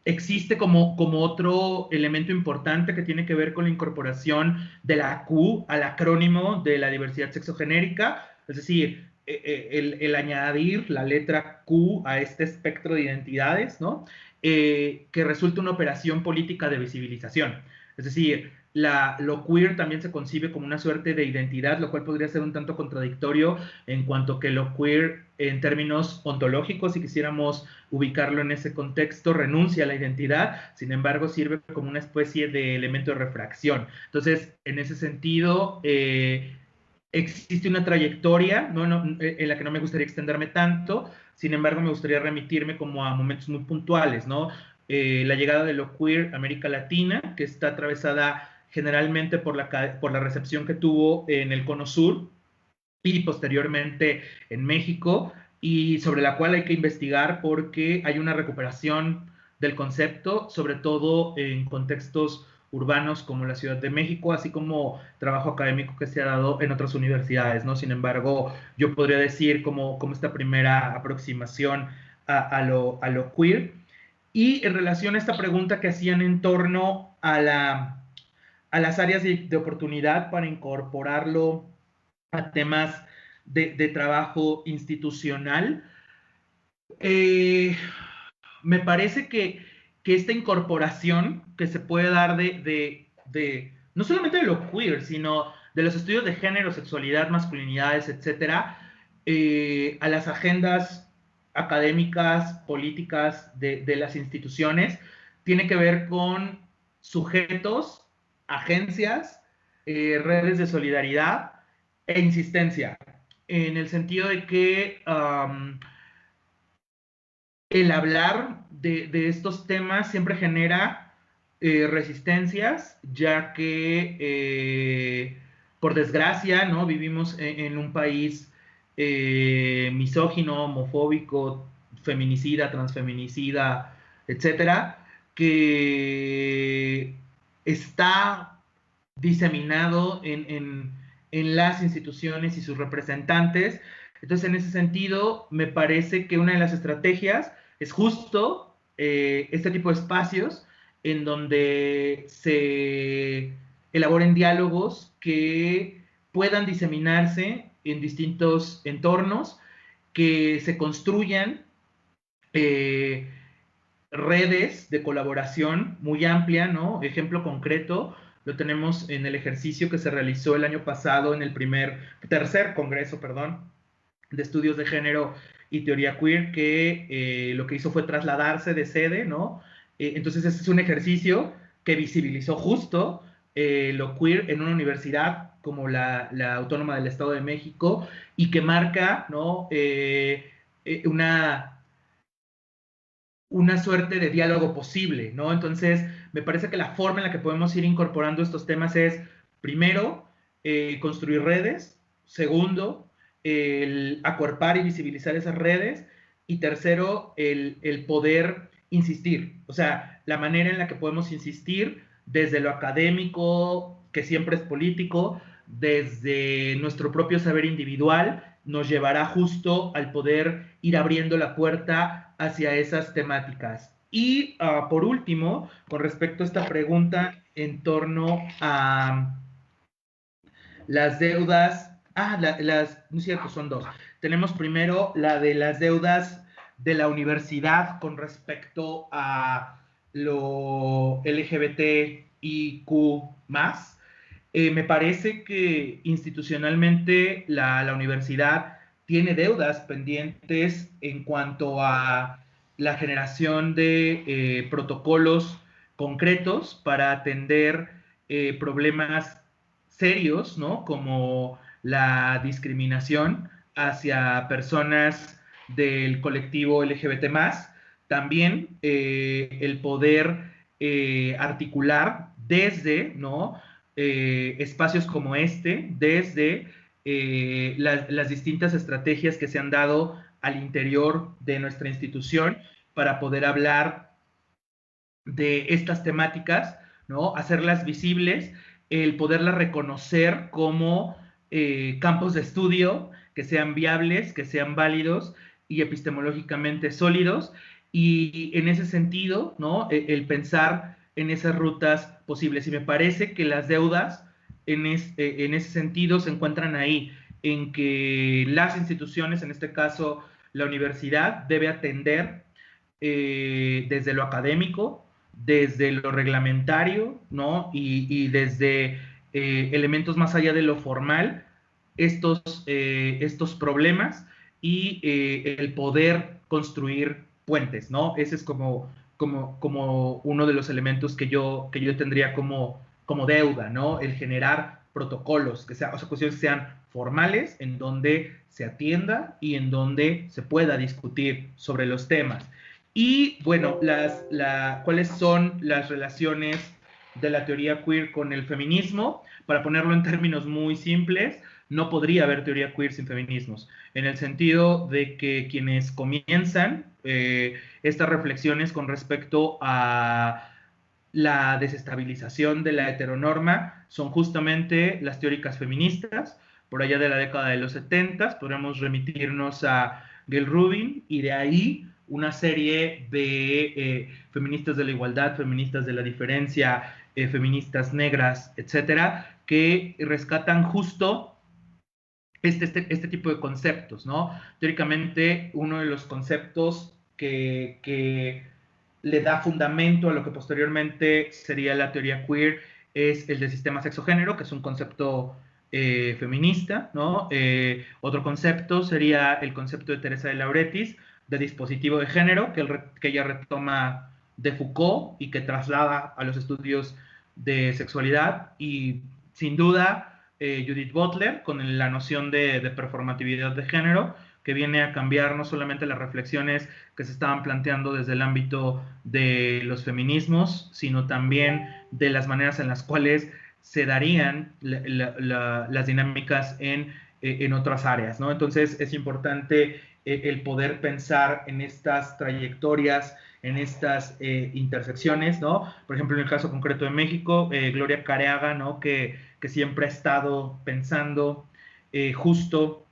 existe como otro elemento importante que tiene que ver con la incorporación de la Q al acrónimo de la diversidad sexogenérica, es decir, el añadir la letra Q a este espectro de identidades, ¿no?, que resulta una operación política de visibilización. Es decir, lo queer también se concibe como una suerte de identidad, lo cual podría ser un tanto contradictorio en cuanto que lo queer, en términos ontológicos, si quisiéramos ubicarlo en ese contexto, renuncia a la identidad, sin embargo sirve como una especie de elemento de refracción. Entonces, en ese sentido, existe una trayectoria, ¿no? En la que no me gustaría extenderme tanto, sin embargo me gustaría remitirme como a momentos muy puntuales, ¿no? La llegada de lo queer a América Latina, que está atravesada generalmente por la recepción que tuvo en el Cono Sur y posteriormente en México, y sobre la cual hay que investigar porque hay una recuperación del concepto, sobre todo en contextos urbanos como la Ciudad de México, así como trabajo académico que se ha dado en otras universidades, ¿no? Sin embargo, yo podría decir como esta primera aproximación a lo queer. Y en relación a esta pregunta que hacían en torno a las áreas de oportunidad para incorporarlo a temas de trabajo institucional, me parece que esta incorporación que se puede dar no solamente de lo queer, sino de los estudios de género, sexualidad, masculinidades, etcétera, a las agendas académicas, políticas de las instituciones, tiene que ver con sujetos, agencias, redes de solidaridad e insistencia, en el sentido de que el hablar de estos temas siempre genera resistencias, ya que, por desgracia, ¿no?, vivimos en un país misógino, homofóbico, feminicida, transfeminicida, etcétera, que está diseminado en las instituciones y sus representantes. Entonces, en ese sentido, me parece que una de las estrategias es justo este tipo de espacios en donde se elaboren diálogos que puedan diseminarse en distintos entornos, que se construyan redes de colaboración muy amplia, ¿no? Ejemplo concreto, lo tenemos en el ejercicio que se realizó el año pasado en el tercer congreso, de estudios de género y teoría queer, que lo que hizo fue trasladarse de sede, ¿no? Entonces ese es un ejercicio que visibilizó justo lo queer en una universidad como la Autónoma del Estado de México, y que marca, ¿no?, una suerte de diálogo posible, ¿no? Entonces, me parece que la forma en la que podemos ir incorporando estos temas es, primero, construir redes; segundo, el acuerpar y visibilizar esas redes; y tercero, el poder insistir. O sea, la manera en la que podemos insistir desde lo académico, que siempre es político, desde nuestro propio saber individual, nos llevará justo al poder ir abriendo la puerta hacia esas temáticas. Y por último, con respecto a esta pregunta en torno a las deudas, no es cierto, son dos. Tenemos primero la de las deudas de la universidad con respecto a lo LGBTIQ+. Me parece que institucionalmente la universidad tiene deudas pendientes en cuanto a la generación de protocolos concretos para atender problemas serios, ¿no? Como la discriminación hacia personas del colectivo LGBT+, también el poder articular desde, ¿no? Espacios como este, desde las distintas estrategias que se han dado al interior de nuestra institución para poder hablar de estas temáticas, ¿no? Hacerlas visibles, el poderlas reconocer como campos de estudio que sean viables, que sean válidos y epistemológicamente sólidos, y en ese sentido, ¿no? El pensar en esas rutas posibles. Y me parece que las deudas en ese sentido se encuentran ahí, en que las instituciones, en este caso la universidad, debe atender desde lo académico, desde lo reglamentario, ¿no? Y desde elementos más allá de lo formal, estos problemas y el poder construir puentes, ¿no? Ese es como uno de los elementos que yo tendría como deuda, ¿no? El generar protocolos, o sea, cuestiones que sean formales, en donde se atienda y en donde se pueda discutir sobre los temas. Y bueno, ¿cuáles son las relaciones de la teoría queer con el feminismo? Para ponerlo en términos muy simples, no podría haber teoría queer sin feminismos, en el sentido de que quienes comienzan estas reflexiones con respecto a la desestabilización de la heteronorma son justamente las teóricas feministas, por allá de la década de los 70, podríamos remitirnos a Gail Rubin, y de ahí una serie de feministas de la igualdad, feministas de la diferencia, feministas negras, etcétera, que rescatan justo este tipo de conceptos, ¿no? Teóricamente, uno de los conceptos que le da fundamento a lo que posteriormente sería la teoría queer es el del sistema sexo-género, que es un concepto feminista, ¿no? Otro concepto sería el concepto de Teresa de Lauretis, de dispositivo de género, que ella retoma de Foucault y que traslada a los estudios de sexualidad, y sin duda Judith Butler con la noción de performatividad de género, que viene a cambiar no solamente las reflexiones que se estaban planteando desde el ámbito de los feminismos, sino también de las maneras en las cuales se darían las dinámicas en otras áreas, ¿no? Entonces es importante el poder pensar en estas trayectorias, en estas intersecciones, ¿no? Por ejemplo, en el caso concreto de México, Gloria Careaga, ¿no? Que siempre ha estado pensando justo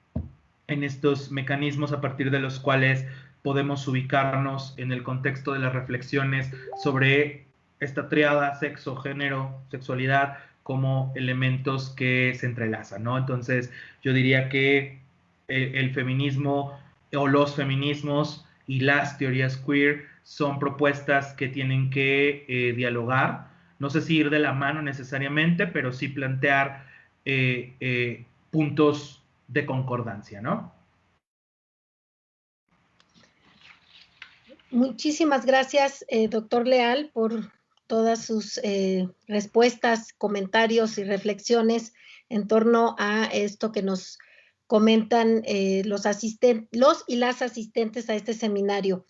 en estos mecanismos a partir de los cuales podemos ubicarnos en el contexto de las reflexiones sobre esta triada sexo, género, sexualidad como elementos que se entrelazan, ¿no? Entonces yo diría que el feminismo o los feminismos y las teorías queer son propuestas que tienen que dialogar, no sé si ir de la mano necesariamente, pero sí plantear puntos de concordancia, ¿no? Muchísimas gracias, doctor Leal, por todas sus respuestas, comentarios y reflexiones en torno a esto que nos comentan los y las asistentes a este seminario.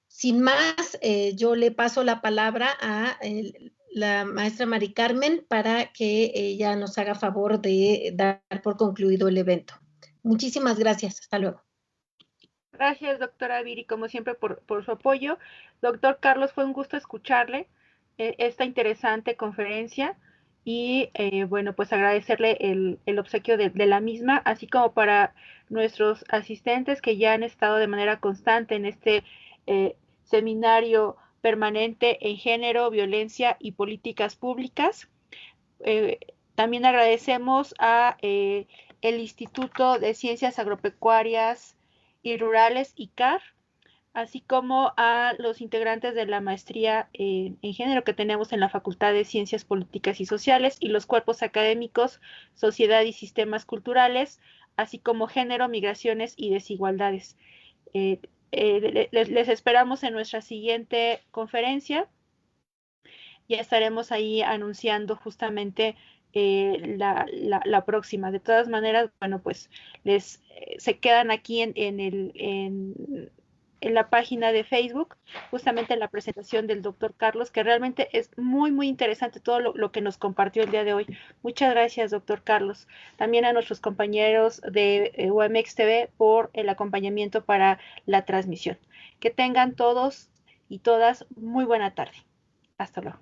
Sin más, yo le paso la palabra a la maestra Mari Carmen para que ella nos haga favor de dar por concluido el evento. Muchísimas gracias. Hasta luego. Gracias, doctora Viri, como siempre, por su apoyo. Doctor Carlos, fue un gusto escucharle esta interesante conferencia y, bueno, pues agradecerle el obsequio de la misma, así como para nuestros asistentes que ya han estado de manera constante en este seminario permanente en género, violencia y políticas públicas. También agradecemos a el el Instituto de Ciencias Agropecuarias y Rurales, ICAR, así como a los integrantes de la maestría en género que tenemos en la Facultad de Ciencias Políticas y Sociales, y los cuerpos académicos, Sociedad y Sistemas Culturales, así como Género, Migraciones y Desigualdades. Les esperamos en nuestra siguiente conferencia. Ya estaremos ahí anunciando justamente la próxima. De todas maneras, bueno, pues se quedan aquí en la página de Facebook, justamente la presentación del doctor Carlos, que realmente es muy, muy interesante todo lo que nos compartió el día de hoy. Muchas gracias, doctor Carlos. También a nuestros compañeros de UMX TV por el acompañamiento para la transmisión. Que tengan todos y todas muy buena tarde. Hasta luego.